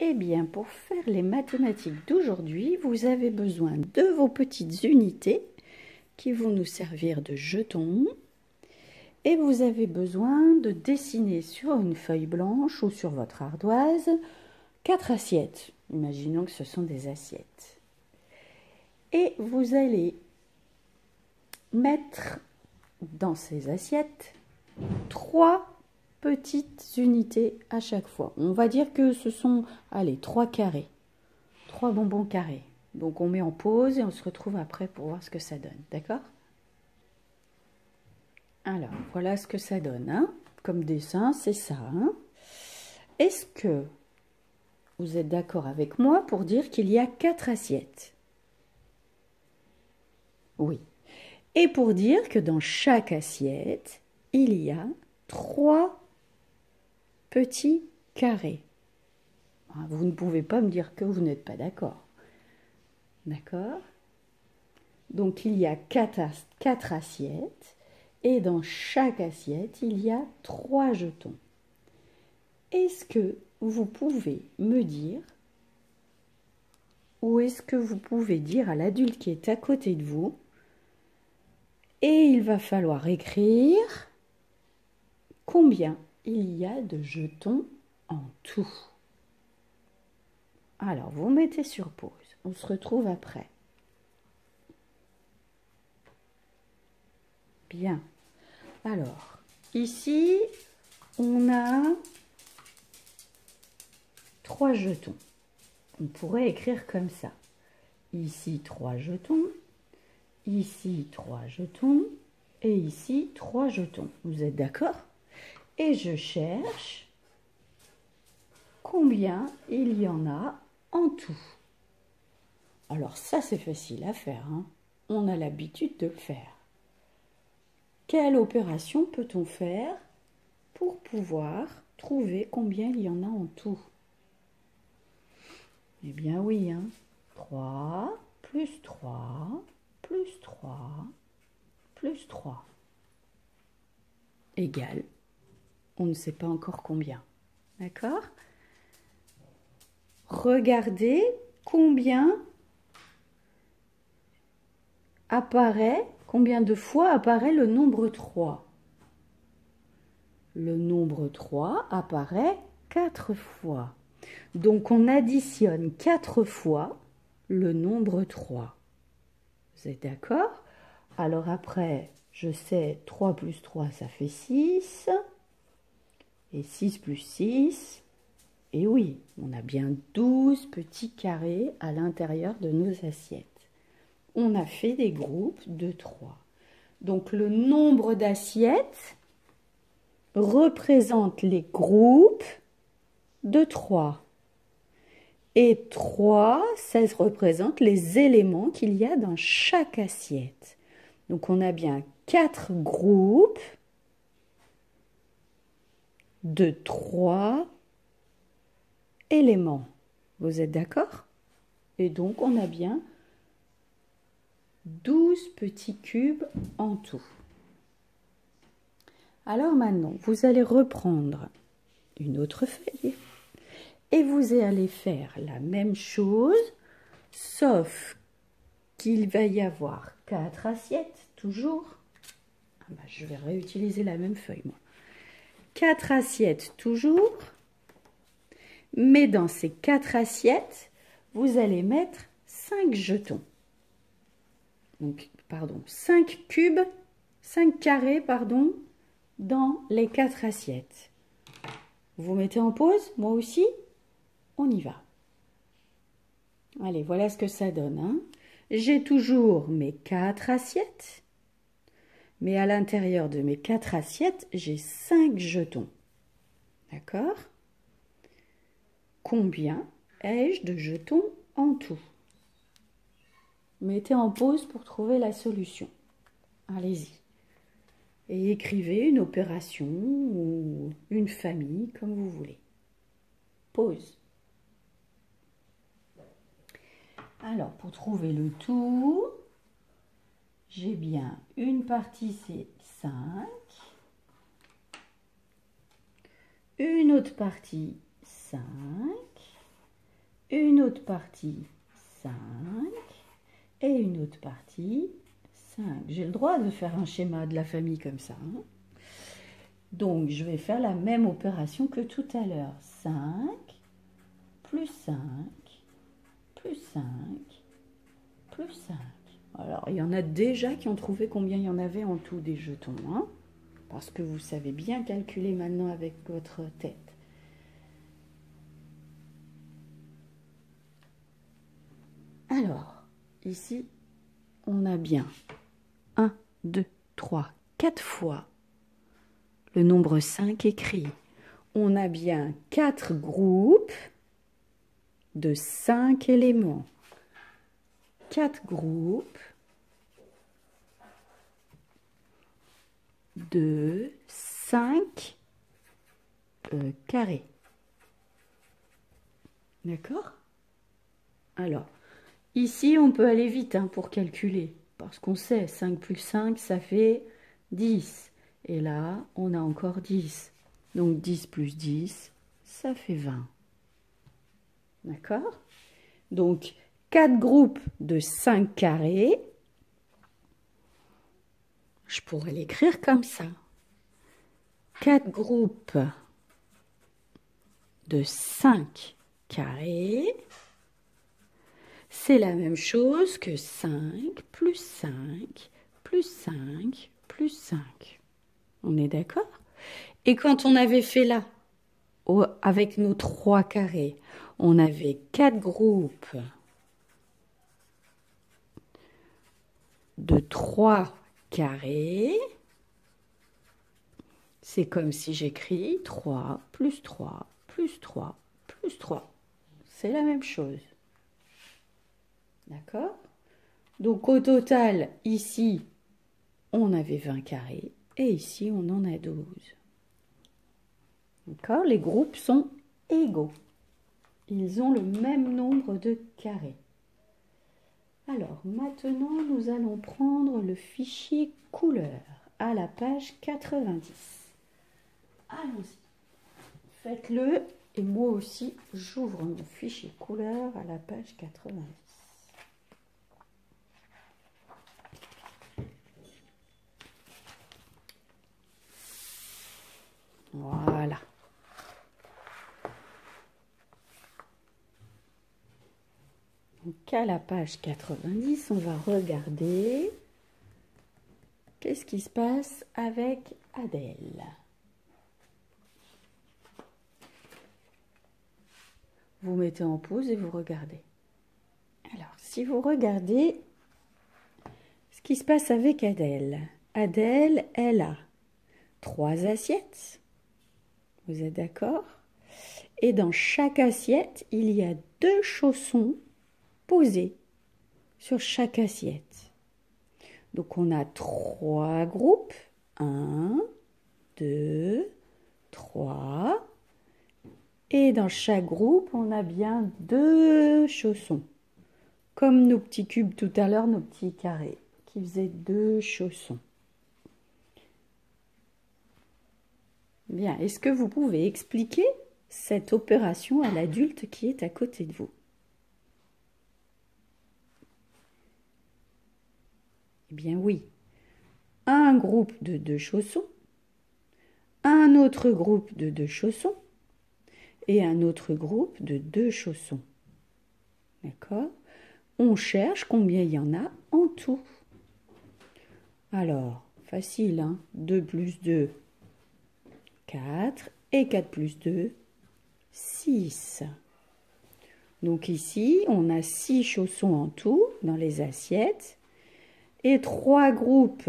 Eh bien, pour faire les mathématiques d'aujourd'hui, vous avez besoin de vos petites unités qui vont nous servir de jetons. Et vous avez besoin de dessiner sur une feuille blanche ou sur votre ardoise 4 assiettes. Imaginons que ce sont des assiettes. Et vous allez mettre dans ces assiettes 3 petites unités à chaque fois. On va dire que ce sont, allez, 3 carrés, 3 bonbons carrés. Donc on met en pause et on se retrouve après pour voir ce que ça donne, d'accord? Alors, voilà ce que ça donne, hein? Comme dessin, c'est ça, hein? Est-ce que vous êtes d'accord avec moi pour dire qu'il y a 4 assiettes? Oui. Et pour dire que dans chaque assiette, il y a 3 petits carrés. Vous ne pouvez pas me dire que vous n'êtes pas d'accord. D'accord? Donc, il y a 4 assiettes. Et dans chaque assiette, il y a 3 jetons. Est-ce que vous pouvez me dire, ou est-ce que vous pouvez dire à l'adulte qui est à côté de vous, et il va falloir écrire combien il y a de jetons en tout? Alors, vous mettez sur pause. On se retrouve après. Bien. Alors, ici, on a 3 jetons. On pourrait écrire comme ça. Ici, 3 jetons. Ici, 3 jetons. Et ici, 3 jetons. Vous êtes d'accord? Et je cherche combien il y en a en tout. Alors ça, c'est facile à faire, hein? On a l'habitude de le faire. Quelle opération peut-on faire pour pouvoir trouver combien il y en a en tout? Eh bien oui, hein? 3 plus 3 plus 3 plus 3 égale, on ne sait pas encore combien. D'accord? Regardez combien de fois apparaît le nombre 3. Le nombre 3 apparaît 4 fois. Donc on additionne 4 fois le nombre 3. Vous êtes d'accord? Alors après, je sais 3 plus 3, ça fait 6. Et 6 plus 6. Et oui, on a bien 12 petits carrés à l'intérieur de nos assiettes. On a fait des groupes de 3. Donc le nombre d'assiettes représente les groupes de 3. Et 3, ça représente les éléments qu'il y a dans chaque assiette. Donc on a bien 4 groupes de 3 éléments. Vous êtes d'accord? Et donc on a bien 12 petits cubes en tout. Alors maintenant, vous allez reprendre une autre feuille et vous allez faire la même chose, sauf qu'il va y avoir 4 assiettes, toujours. Je vais réutiliser la même feuille, moi. 4 assiettes, toujours. Mais dans ces 4 assiettes, vous allez mettre 5 jetons. Donc, 5 cubes, 5 carrés, pardon, dans les 4 assiettes. Vous mettez en pause, moi aussi, on y va. Allez, voilà ce que ça donne, hein. J'ai toujours mes 4 assiettes, mais à l'intérieur de mes 4 assiettes, j'ai 5 jetons. D'accord? Combien ai-je de jetons en tout? Mettez en pause pour trouver la solution. Allez-y. Et écrivez une opération ou une famille, comme vous voulez. Pause. Alors, pour trouver le tout, j'ai bien une partie, c'est 5. Une autre partie, 5. une autre partie 5 et une autre partie 5. J'ai le droit de faire un schéma de la famille comme ça. Hein. Donc, je vais faire la même opération que tout à l'heure. 5, plus 5, plus 5, plus 5. Alors, il y en a déjà qui ont trouvé combien il y en avait en tout des jetons. Hein, parce que vous savez bien calculer maintenant avec votre tête. Alors, ici, on a bien 1, 2, 3, 4 fois le nombre 5 écrit. On a bien 4 groupes de 5 éléments. 4 groupes de 5 carrés. D'accord? Alors, ici, on peut aller vite hein, pour calculer. Parce qu'on sait, 5 plus 5, ça fait 10. Et là, on a encore 10. Donc 10 plus 10, ça fait 20. D'accord? Donc 4 groupes de 5 carrés. Je pourrais l'écrire comme ça. 4 groupes de 5 carrés. C'est la même chose que 5 plus 5 plus 5 plus 5. On est d'accord? Et quand on avait fait là, avec nos 3 carrés, on avait 4 groupes de 3 carrés. C'est comme si j'écris 3 plus 3 plus 3 plus 3. C'est la même chose. D'accord? Donc au total, ici, on avait 20 carrés et ici, on en a 12. D'accord? Les groupes sont égaux. Ils ont le même nombre de carrés. Alors, maintenant, nous allons prendre le fichier couleur à la page 90. Allons-y. Faites-le et moi aussi, j'ouvre mon fichier couleur à la page 90. Voilà. Donc à la page 90, on va regarder qu'est-ce qui se passe avec Adèle. Vous mettez en pause et vous regardez. Alors, si vous regardez ce qui se passe avec Adèle. Adèle, elle a 3 assiettes. Vous êtes d'accord? Et dans chaque assiette, il y a 2 chaussons posés sur chaque assiette. Donc on a 3 groupes. 1, 2, 3. Et dans chaque groupe, on a bien 2 chaussons. Comme nos petits cubes tout à l'heure, nos petits carrés, qui faisaient 2 chaussons. Bien, est-ce que vous pouvez expliquer cette opération à l'adulte qui est à côté de vous? Eh bien oui, un groupe de 2 chaussons, un autre groupe de 2 chaussons et un autre groupe de 2 chaussons. D'accord? On cherche combien il y en a en tout. Alors, facile, hein? 2 plus 2, 4 et 4 plus 2, 6. Donc ici, on a 6 chaussons en tout dans les assiettes et 3 groupes.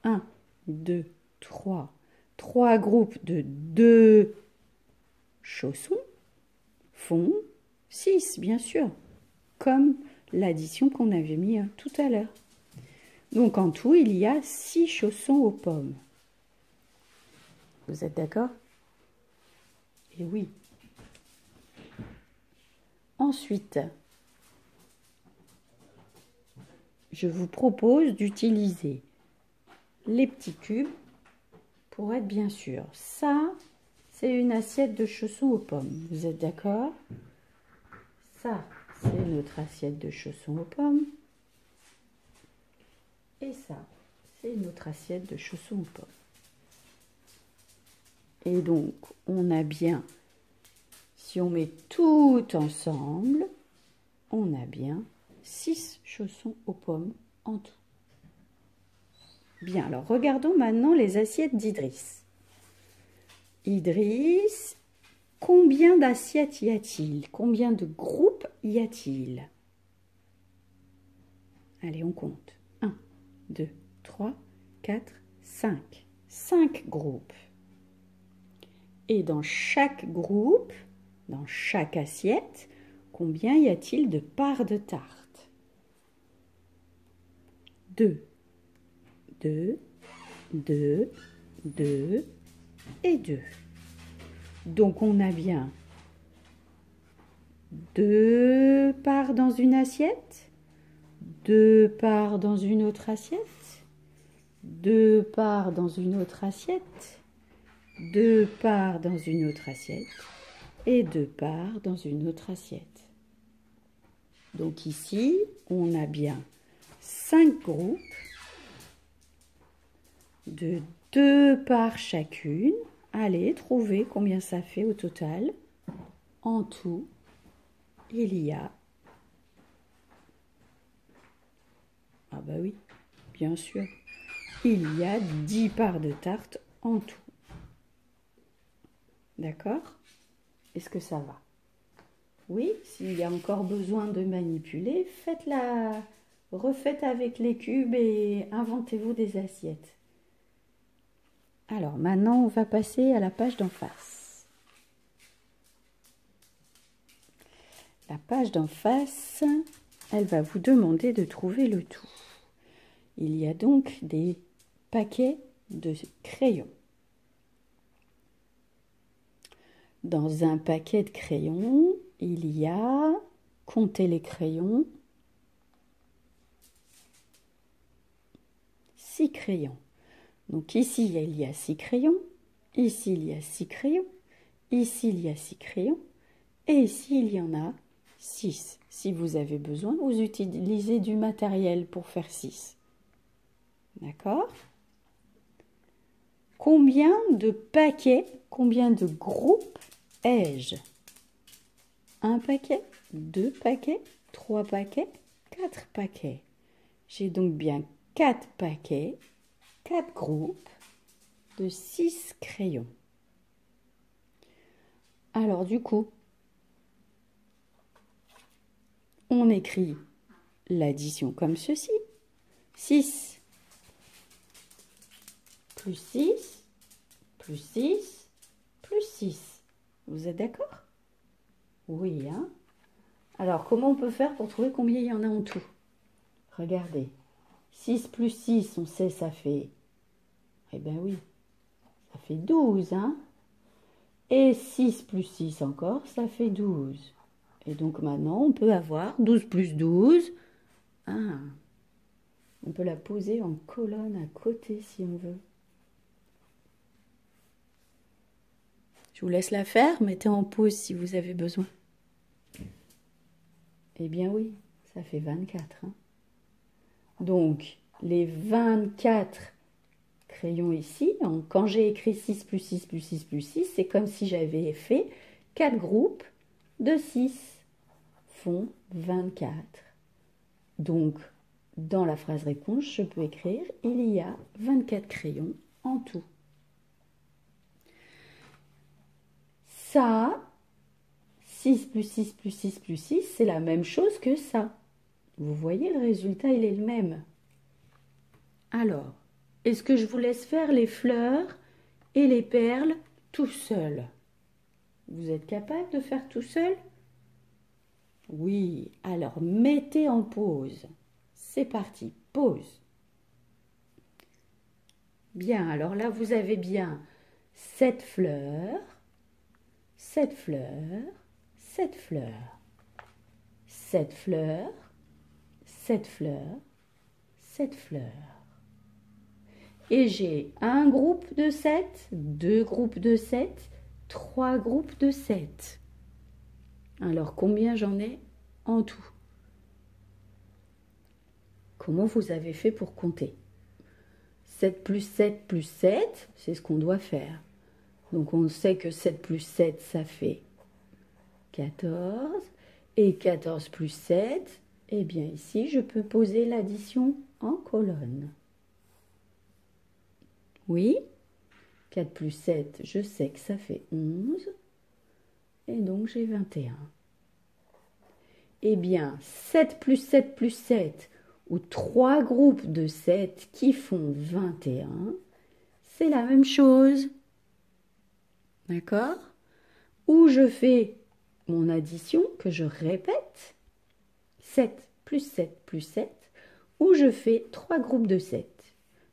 1, 2, 3. 3 groupes de 2 chaussons font 6, bien sûr, comme l'addition qu'on avait mis tout à l'heure. Donc en tout, il y a 6 chaussons aux pommes. Vous êtes d'accord? Et oui. Ensuite, je vous propose d'utiliser les petits cubes pour être bien sûr. Ça, c'est une assiette de chaussons aux pommes. Vous êtes d'accord? Ça, c'est notre assiette de chaussons aux pommes. Et ça, c'est notre assiette de chaussons aux pommes. Et donc, on a bien, si on met tout ensemble, on a bien 6 chaussons aux pommes en tout. Bien, alors regardons maintenant les assiettes d'Idriss. Idriss, combien d'assiettes y a-t-il? Combien de groupes y a-t-il? Allez, on compte. 1, 2, 3, 4, 5. 5 groupes. Et dans chaque groupe, dans chaque assiette, combien y a-t-il de parts de tarte? 2. 2, 2, 2 et 2. Donc on a bien 2 parts dans une assiette, 2 parts dans une autre assiette, 2 parts dans une autre assiette, 2 parts dans une autre assiette et 2 parts dans une autre assiette. Donc ici, on a bien 5 groupes de 2 parts chacune. Allez, trouvez combien ça fait au total. En tout, il y a... Ah bah oui, bien sûr. Il y a 10 parts de tarte en tout. D'accord? Est-ce que ça va? Oui, s'il y a encore besoin de manipuler, faites-la, refaites avec les cubes et inventez-vous des assiettes. Alors maintenant, on va passer à la page d'en face. La page d'en face, elle va vous demander de trouver le tout. Il y a donc des paquets de crayons. Dans un paquet de crayons, il y a, comptez les crayons, 6 crayons. Donc ici, il y a 6 crayons, ici, il y a 6 crayons, ici, il y a 6 crayons, et ici, il y en a 6. Si vous avez besoin, vous utilisez du matériel pour faire 6. D'accord? Combien de paquets, combien de groupes ai-je? 1 paquet, 2 paquets, 3 paquets, 4 paquets. J'ai donc bien 4 paquets, 4 groupes de 6 crayons. Alors du coup, on écrit l'addition comme ceci. 6 plus 6 plus 6 plus 6. Vous êtes d'accord? Oui, hein? Alors, comment on peut faire pour trouver combien il y en a en tout? Regardez. 6 plus 6, on sait, ça fait... Eh bien oui, ça fait 12, hein? Et 6 plus 6 encore, ça fait 12. Et donc maintenant, on peut avoir 12 plus 12. Ah, on peut la poser en colonne à côté si on veut. Je vous laisse la faire, mettez en pause si vous avez besoin. Eh bien oui, ça fait 24. Hein. Donc, les 24 crayons ici, quand j'ai écrit 6 plus 6 plus 6 plus 6, c'est comme si j'avais fait 4 groupes de 6 font 24. Donc, dans la phrase réponse, je peux écrire « Il y a 24 crayons en tout ». Ça, 6 plus 6 plus 6 plus 6, c'est la même chose que ça. Vous voyez, le résultat, il est le même. Alors, est-ce que je vous laisse faire les fleurs et les perles tout seul? Vous êtes capable de faire tout seul? Oui, alors mettez en pause. C'est parti, pause. Bien, alors là, vous avez bien 7 fleurs, 7 fleurs, 7 fleurs, 7 fleurs, 7 fleurs, 7 fleurs. Et j'ai un groupe de 7, 2 groupes de 7, 3 groupes de 7. Alors, combien j'en ai? en tout. Comment vous avez fait pour compter? 7 plus 7 plus 7, c'est ce qu'on doit faire. Donc on sait que 7 plus 7, ça fait 14. Et 14 plus 7, eh bien ici, je peux poser l'addition en colonne. Oui, 4 plus 7, je sais que ça fait 11. Et donc j'ai 21. Eh bien, 7 plus 7 plus 7, ou 3 groupes de 7 qui font 21, c'est la même chose. D'accord? Ou je fais mon addition, que je répète, 7 plus 7 plus 7, ou je fais 3 groupes de 7.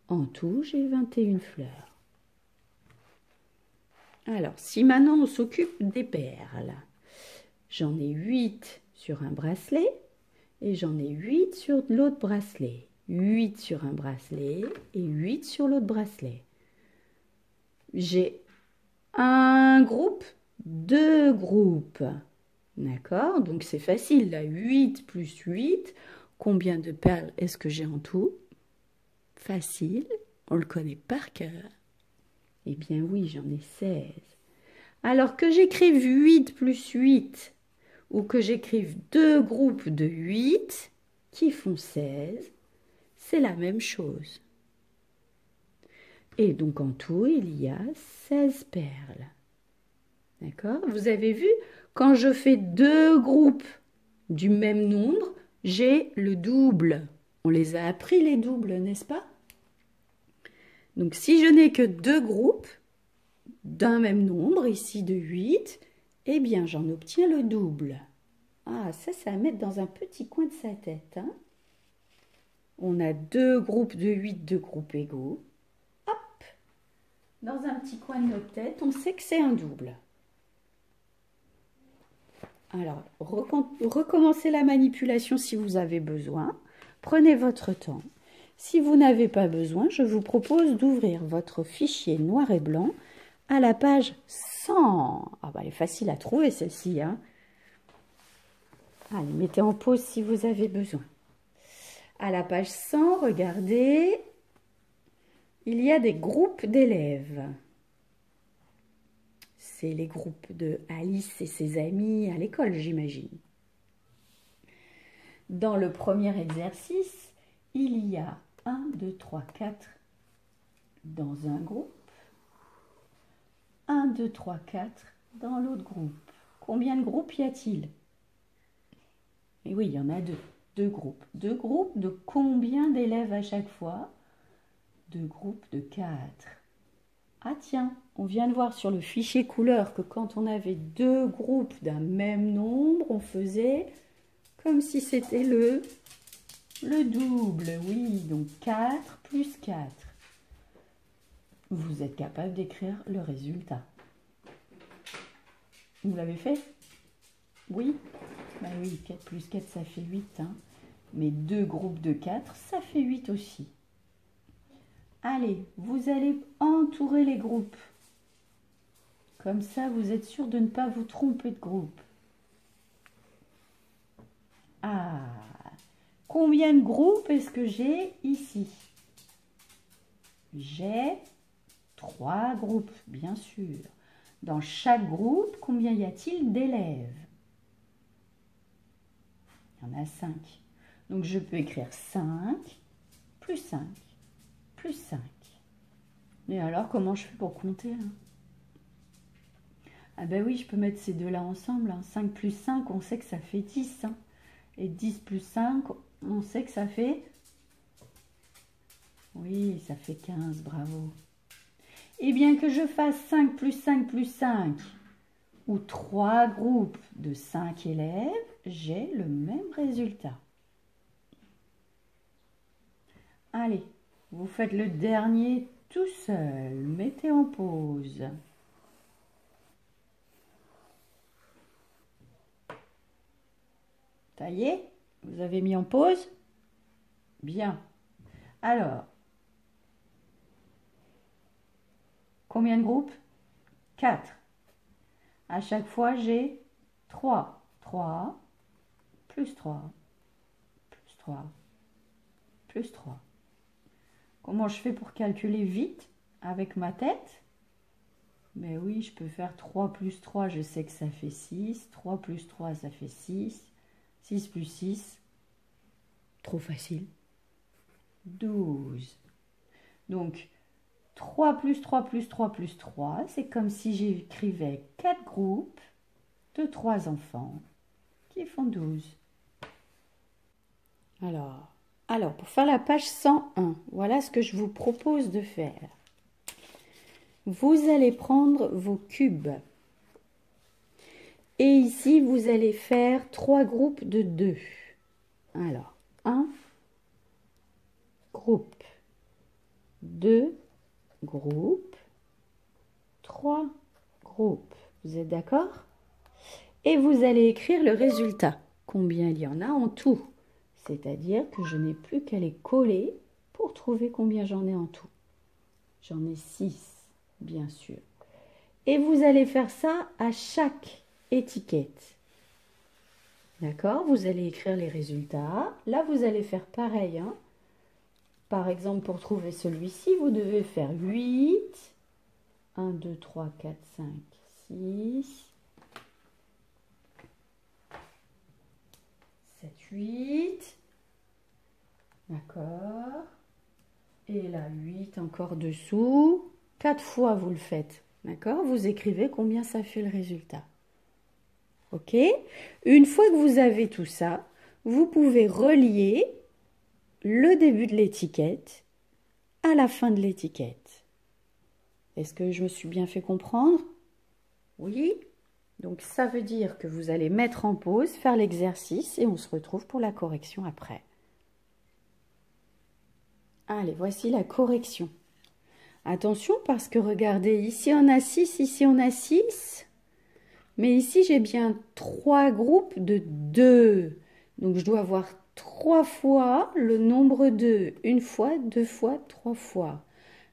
En tout, j'ai 21 fleurs. Alors, si maintenant on s'occupe des perles, j'en ai 8 sur un bracelet et j'en ai 8 sur l'autre bracelet. 8 sur un bracelet et 8 sur l'autre bracelet. J'ai un groupe, deux groupes. D'accord? Donc c'est facile, là. 8 plus 8. Combien de perles est-ce que j'ai en tout? Facile, on le connaît par cœur. Eh bien oui, j'en ai 16. Alors que j'écrive 8 plus 8, ou que j'écrive deux groupes de 8 qui font 16, c'est la même chose. Et donc en tout, il y a 16 perles. D'accord? Vous avez vu, quand je fais deux groupes du même nombre, j'ai le double. On les a appris les doubles, n'est-ce pas? Donc si je n'ai que deux groupes d'un même nombre, ici de 8, eh bien j'en obtiens le double. Ah, ça à mettre dans un petit coin de sa tête. Hein? On a deux groupes de 8, deux groupes égaux. Hop! Dans un petit coin de notre tête, on sait que c'est un double. Alors, recommencez la manipulation si vous avez besoin. Prenez votre temps. Si vous n'avez pas besoin, je vous propose d'ouvrir votre fichier noir et blanc à la page 100. Ah bah, elle est facile à trouver celle-ci. Hein. Allez, mettez en pause si vous avez besoin. À la page 100, regardez, il y a des groupes d'élèves. C'est les groupes de Alice et ses amis à l'école, j'imagine. Dans le premier exercice, il y a 1, 2, 3, 4 dans un groupe. 1, 2, 3, 4 dans l'autre groupe. Combien de groupes y a-t-il? Et oui, il y en a deux. Deux groupes. Deux groupes de combien d'élèves à chaque fois? Deux groupes de 4. Ah tiens, on vient de voir sur le fichier couleur que quand on avait deux groupes d'un même nombre, on faisait comme si c'était le double. Oui, donc 4 plus 4. Vous êtes capable d'écrire le résultat. Vous l'avez fait? Oui? Ben oui, 4 plus 4, ça fait 8. Hein. Mais deux groupes de 4, ça fait 8 aussi. Allez, vous allez entourer les groupes. Comme ça, vous êtes sûr de ne pas vous tromper de groupe. Ah, combien de groupes est-ce que j'ai ici? J'ai 3 groupes, bien sûr. Dans chaque groupe, combien y a-t-il d'élèves? Il y en a 5. Donc, je peux écrire 5 plus 5 plus 5. Et alors, comment je fais pour compter hein? Ah ben oui, je peux mettre ces deux-là ensemble. Hein. 5 plus 5, on sait que ça fait 10. Hein. Et 10 plus 5, on sait que ça fait... Oui, ça fait 15, bravo. Et bien que je fasse 5 plus 5 plus 5, ou 3 groupes de 5 élèves, j'ai le même résultat. Allez, vous faites le dernier tout seul. Mettez en pause. Ça y est, vous avez mis en pause? Bien. Alors, combien de groupes? 4. À chaque fois, j'ai 3. 3, plus 3, plus 3, plus 3. Comment je fais pour calculer vite avec ma tête? Mais oui, je peux faire 3 plus 3, je sais que ça fait 6. 3 plus 3, ça fait 6. 6 plus 6, trop facile, 12. Donc, 3 plus 3 plus 3 plus 3, c'est comme si j'écrivais 4 groupes de 3 enfants qui font 12. Alors, pour faire la page 101, voilà ce que je vous propose de faire. Vous allez prendre vos cubes. Et ici, vous allez faire 3 groupes de 2. Alors, 1 groupe, 2 groupes, 3 groupes. Vous êtes d'accord? Et vous allez écrire le résultat. Combien il y en a en tout. C'est-à-dire que je n'ai plus qu'à les coller pour trouver combien j'en ai en tout. J'en ai 6, bien sûr. Et vous allez faire ça à chaque étiquette. D'accord? Vous allez écrire les résultats. Là, vous allez faire pareil. Hein? Par exemple, pour trouver celui-ci, vous devez faire 8. 1, 2, 3, 4, 5, 6. 7, 8. D'accord. Et là, 8 encore dessous. 4 fois, vous le faites. D'accord? Vous écrivez combien ça fait le résultat. OK? Une fois que vous avez tout ça, vous pouvez relier le début de l'étiquette à la fin de l'étiquette. Est-ce que je me suis bien fait comprendre? Oui? Donc ça veut dire que vous allez mettre en pause, faire l'exercice et on se retrouve pour la correction après. Allez, voici la correction. Attention parce que regardez, ici on a 6, ici on a 6. Mais ici j'ai bien 3 groupes de 2. Donc je dois avoir 3 fois le nombre 2. Une fois, 2 fois, 3 fois.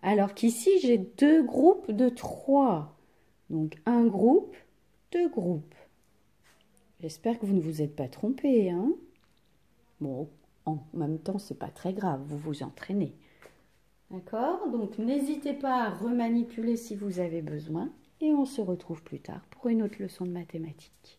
Alors qu'ici j'ai 2 groupes de 3. Donc un groupe, 2 groupes. J'espère que vous ne vous êtes pas trompé, hein? Bon, en même temps, c'est pas très grave, vous vous entraînez. D'accord? Donc n'hésitez pas à remanipuler si vous avez besoin. Et on se retrouve plus tard pour une autre leçon de mathématiques.